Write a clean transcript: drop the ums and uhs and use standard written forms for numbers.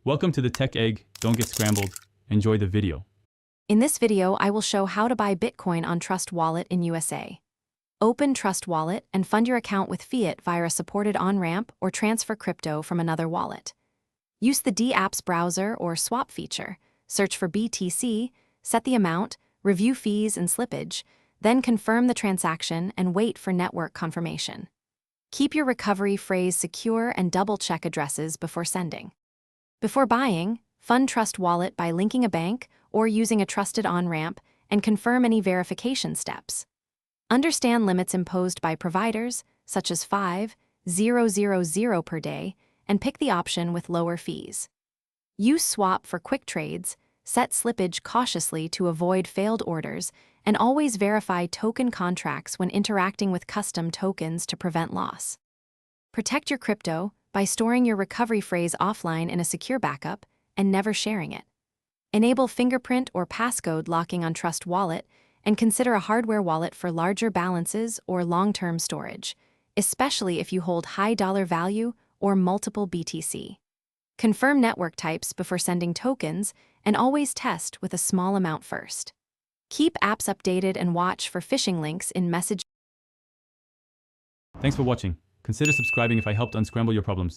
Welcome to the Tech Egg. Don't get scrambled. Enjoy the video. In this video, I will show how to buy Bitcoin on Trust Wallet in USA. Open Trust Wallet and fund your account with fiat via a supported on-ramp or transfer crypto from another wallet. Use the D-Apps browser or swap feature. Search for BTC, set the amount, review fees and slippage, then confirm the transaction and wait for network confirmation. Keep your recovery phrase secure and double-check addresses before sending. Before buying, fund Trust Wallet by linking a bank or using a trusted on-ramp and confirm any verification steps. Understand limits imposed by providers, such as 5,000 per day, and pick the option with lower fees. Use Swap for quick trades, set slippage cautiously to avoid failed orders, and always verify token contracts when interacting with custom tokens to prevent loss. Protect your crypto by storing your recovery phrase offline in a secure backup and never sharing it. Enable fingerprint or passcode locking on Trust Wallet and consider a hardware wallet for larger balances or long-term storage, especially if you hold high dollar value or multiple BTC. Confirm network types before sending tokens and always test with a small amount first. Keep apps updated and watch for phishing links in message. Thanks for watching. Consider subscribing if I helped unscramble your problems.